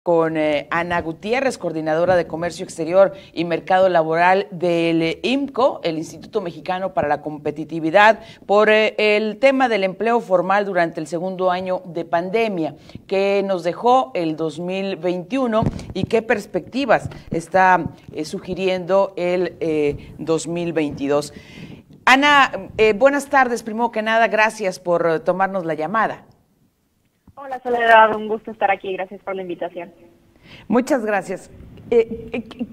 Con Ana Gutiérrez, coordinadora de Comercio Exterior y Mercado Laboral del IMCO, el Instituto Mexicano para la Competitividad, por el tema del empleo formal durante el segundo año de pandemia, que nos dejó el 2021 y qué perspectivas está sugiriendo el 2022. Ana, buenas tardes. Primero que nada, gracias por tomarnos la llamada. Hola Soledad, un gusto estar aquí, gracias por la invitación. Muchas gracias.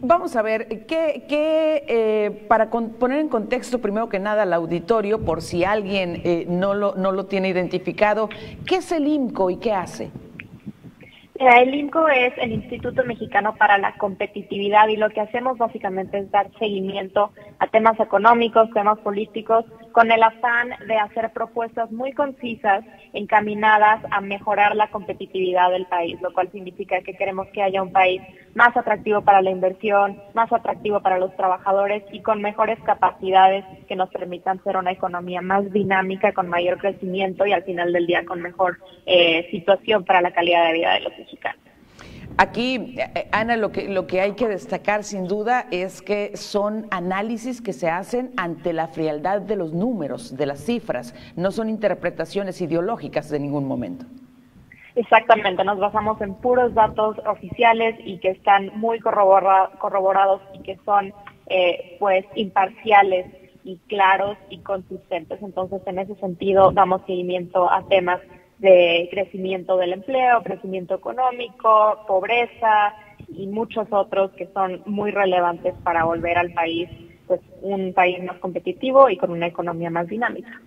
Vamos a ver, para poner en contexto primero que nada al auditorio, por si alguien no lo tiene identificado, ¿qué es el IMCO y qué hace? El IMCO es el Instituto Mexicano para la Competitividad y lo que hacemos básicamente es dar seguimiento a temas económicos, temas políticos, con el afán de hacer propuestas muy concisas encaminadas a mejorar la competitividad del país, lo cual significa que queremos que haya un país más atractivo para la inversión, más atractivo para los trabajadores y con mejores capacidades que nos permitan ser una economía más dinámica, con mayor crecimiento y al final del día con mejor situación para la calidad de vida de los mexicanos. Aquí, Ana, lo que hay que destacar sin duda es que son análisis que se hacen ante la frialdad de los números, de las cifras, no son interpretaciones ideológicas de ningún momento. Exactamente, nos basamos en puros datos oficiales y que están muy corroborados y que son pues imparciales y claros y consistentes. Entonces, en ese sentido, damos seguimiento a temas de crecimiento del empleo, crecimiento económico, pobreza y muchos otros que son muy relevantes para volver al país, pues un país más competitivo y con una economía más dinámica.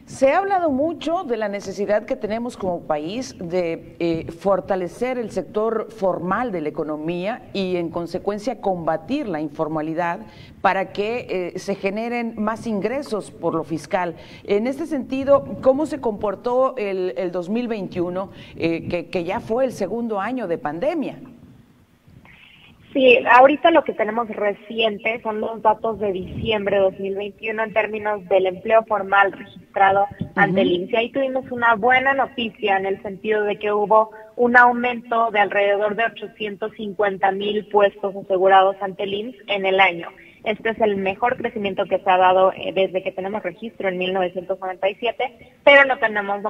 Se ha hablado mucho de la necesidad que tenemos como país de fortalecer el sector formal de la economía y en consecuencia combatir la informalidad para que se generen más ingresos por lo fiscal. En este sentido, ¿cómo se comportó el 2021, que ya fue el segundo año de pandemia? Sí, ahorita lo que tenemos reciente son los datos de diciembre de 2021 en términos del empleo formal registrado ante el IMSS. Y ahí tuvimos una buena noticia en el sentido de que hubo un aumento de alrededor de 850,000 puestos asegurados ante el IMSS en el año. Este es el mejor crecimiento que se ha dado desde que tenemos registro en 1997, pero no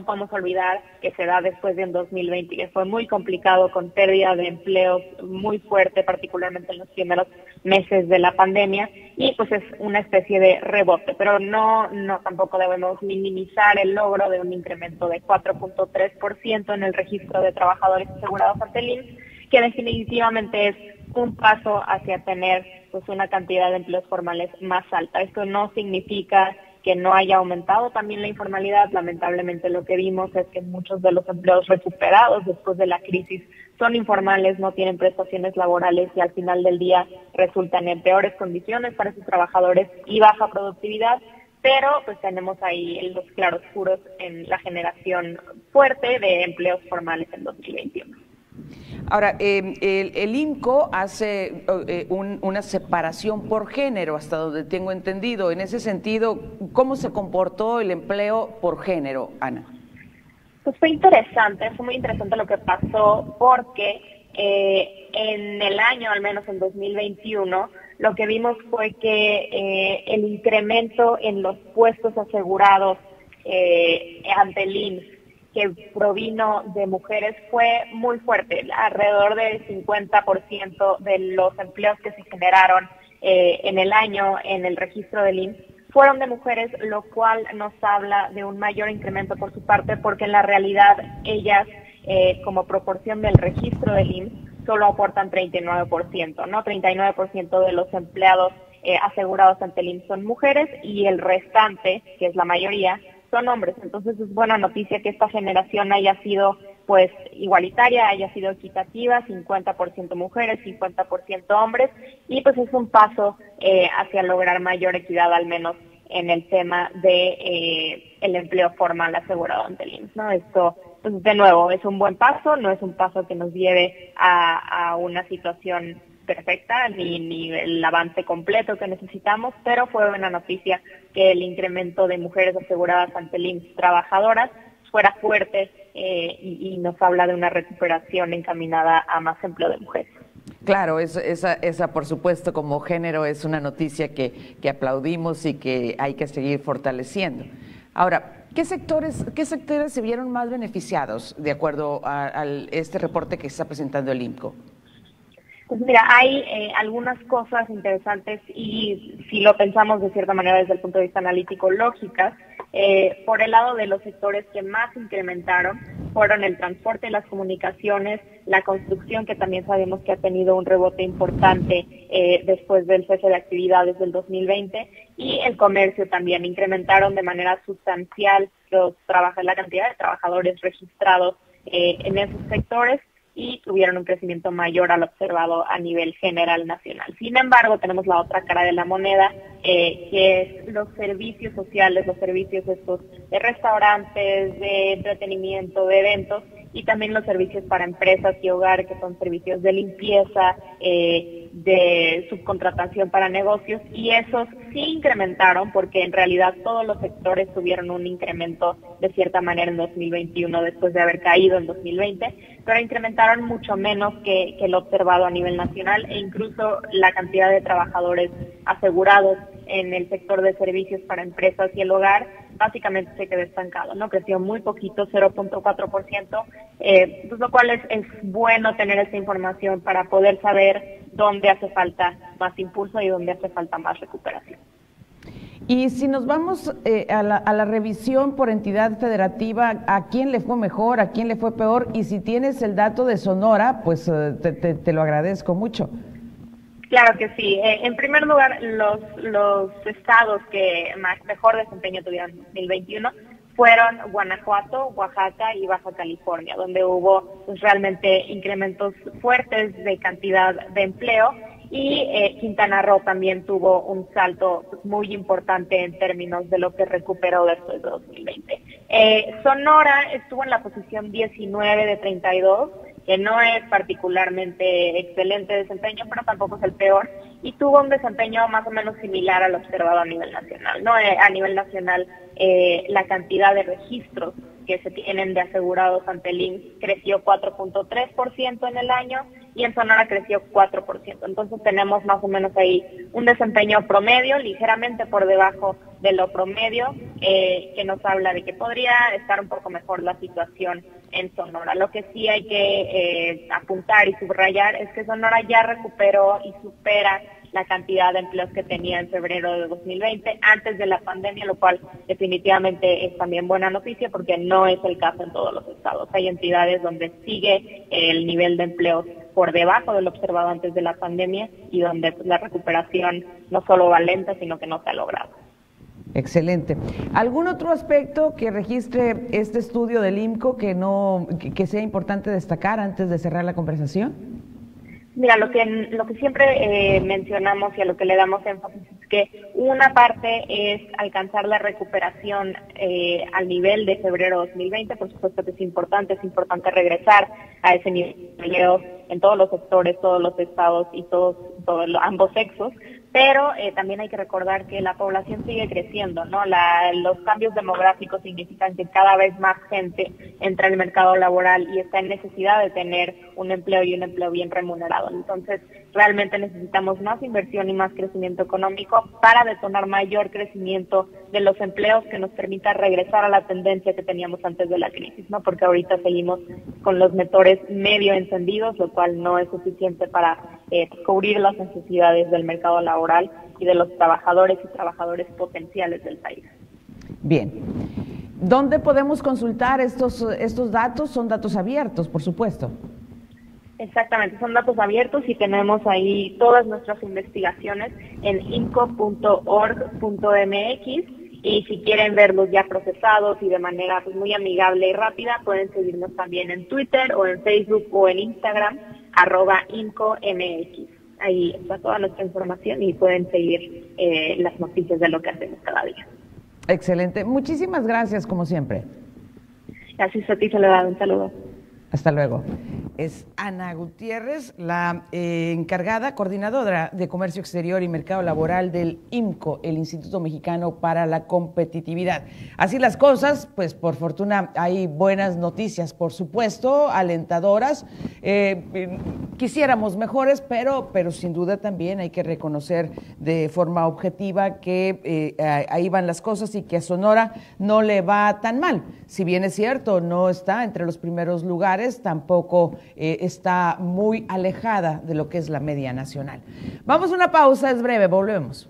podemos olvidar que se da después de un 2020 que fue muy complicado, con pérdida de empleos muy fuerte, particularmente en los primeros meses de la pandemia, y pues es una especie de rebote, pero no tampoco debemos minimizar el logro de un incremento de 4.3% en el registro de trabajadores asegurados ante el IMSS, que definitivamente es un paso hacia tener pues una cantidad de empleos formales más alta. Esto no significa que no haya aumentado también la informalidad. Lamentablemente lo que vimos es que muchos de los empleos recuperados después de la crisis son informales, no tienen prestaciones laborales y al final del día resultan en peores condiciones para sus trabajadores y baja productividad. Pero pues tenemos ahí los claroscuros en la generación fuerte de empleos formales en 2021. Ahora, el IMCO hace una separación por género, hasta donde tengo entendido. En ese sentido, ¿cómo se comportó el empleo por género, Ana? Pues fue muy interesante lo que pasó porque en el año, al menos en 2021, lo que vimos fue que el incremento en los puestos asegurados ante el IMSS que provino de mujeres fue muy fuerte. Alrededor del 50% de los empleos que se generaron en el año en el registro del IMSS fueron de mujeres, lo cual nos habla de un mayor incremento por su parte, porque en la realidad ellas, como proporción del registro del IMSS, solo aportan 39%, ¿no? 39% de los empleados asegurados ante el IMSS son mujeres y el restante, que es la mayoría, son hombres. Entonces es buena noticia que esta generación haya sido pues igualitaria, haya sido equitativa, 50% mujeres, 50% hombres, y pues es un paso hacia lograr mayor equidad, al menos en el tema de el empleo formal asegurado ante el IMSS, ¿no? Esto, pues de nuevo, es un buen paso, no es un paso que nos lleve a una situación perfecta ni el avance completo que necesitamos, pero fue buena noticia que el incremento de mujeres aseguradas ante el IMSS trabajadoras fuera fuerte y nos habla de una recuperación encaminada a más empleo de mujeres. Claro, esa por supuesto como género es una noticia que aplaudimos y que hay que seguir fortaleciendo. Ahora, ¿qué sectores se vieron más beneficiados de acuerdo a este reporte que está presentando el IMCO? Pues mira, hay algunas cosas interesantes y si lo pensamos de cierta manera desde el punto de vista analítico, lógicas. Por el lado de los sectores que más incrementaron fueron el transporte y las comunicaciones, la construcción, que también sabemos que ha tenido un rebote importante después del cese de actividades del 2020, y el comercio también. Incrementaron de manera sustancial la cantidad de trabajadores registrados en esos sectores y tuvieron un crecimiento mayor al observado a nivel general nacional. Sin embargo, tenemos la otra cara de la moneda, que es los servicios sociales, los servicios estos de restaurantes, de entretenimiento, de eventos, y también los servicios para empresas y hogar, que son servicios de limpieza, de subcontratación para negocios, y esos sí incrementaron porque en realidad todos los sectores tuvieron un incremento de cierta manera en 2021 después de haber caído en 2020, pero incrementaron mucho menos que lo observado a nivel nacional, e incluso la cantidad de trabajadores asegurados en el sector de servicios para empresas y el hogar básicamente se quedó estancado, ¿no? Creció muy poquito, 0.4%, pues lo cual es bueno tener esta información para poder saber dónde hace falta más impulso y dónde hace falta más recuperación. Y si nos vamos a la revisión por entidad federativa, ¿a quién le fue mejor, a quién le fue peor? Y si tienes el dato de Sonora, pues te lo agradezco mucho. Claro que sí. En primer lugar, los estados que mejor desempeño tuvieron en 2021 fueron Guanajuato, Oaxaca y Baja California, donde hubo pues, realmente incrementos fuertes de cantidad de empleo, y Quintana Roo también tuvo un salto muy importante en términos de lo que recuperó después de 2020. Sonora estuvo en la posición 19 de 32, que no es particularmente excelente desempeño, pero tampoco es el peor, y tuvo un desempeño más o menos similar al observado a nivel nacional, ¿no? A nivel nacional, la cantidad de registros que se tienen de asegurados ante el IMSS creció 4.3% en el año, y en Sonora creció 4%. Entonces tenemos más o menos ahí un desempeño promedio, ligeramente por debajo de lo promedio, que nos habla de que podría estar un poco mejor la situación en Sonora. Lo que sí hay que apuntar y subrayar es que Sonora ya recuperó y supera la cantidad de empleos que tenía en febrero de 2020, antes de la pandemia, lo cual definitivamente es también buena noticia porque no es el caso en todos los estados. Hay entidades donde sigue el nivel de empleos por debajo de lo observado antes de la pandemia y donde la recuperación no solo va lenta, sino que no se ha logrado. Excelente. ¿Algún otro aspecto que registre este estudio del IMCO que sea importante destacar antes de cerrar la conversación? Mira, lo que siempre mencionamos y a lo que le damos énfasis es que una parte es alcanzar la recuperación al nivel de febrero de 2020, por supuesto que es importante regresar a ese nivel de empleo en todos los sectores, todos los estados y ambos sexos, pero también hay que recordar que la población sigue creciendo, ¿no? Los cambios demográficos significan que cada vez más gente entra en el mercado laboral y está en necesidad de tener un empleo y un empleo bien remunerado. Entonces, realmente necesitamos más inversión y más crecimiento económico para detonar mayor crecimiento de los empleos que nos permita regresar a la tendencia que teníamos antes de la crisis, ¿no? Porque ahorita seguimos con los motores medio encendidos, lo cual no es suficiente para cubrir las necesidades del mercado laboral y de los trabajadores y trabajadoras potenciales del país. Bien. ¿Dónde podemos consultar estos datos? Son datos abiertos, por supuesto. Exactamente, son datos abiertos y tenemos ahí todas nuestras investigaciones en imco.org.mx, y si quieren verlos ya procesados y de manera pues, muy amigable y rápida, pueden seguirnos también en Twitter o en Facebook o en Instagram, @IMCOMX. Ahí está toda nuestra información y pueden seguir las noticias de lo que hacemos cada día. Excelente. Muchísimas gracias, como siempre. Gracias a ti, Soledad. Un saludo. Hasta luego. Es Ana Gutiérrez, la encargada, coordinadora de Comercio Exterior y Mercado Laboral del IMCO, el Instituto Mexicano para la Competitividad. Así las cosas, pues por fortuna hay buenas noticias, por supuesto, alentadoras. Quisiéramos mejores, pero sin duda también hay que reconocer de forma objetiva que ahí van las cosas y que a Sonora no le va tan mal. Si bien es cierto, no está entre los primeros lugares, tampoco está muy alejada de lo que es la media nacional. Vamos a una pausa, es breve, volvemos.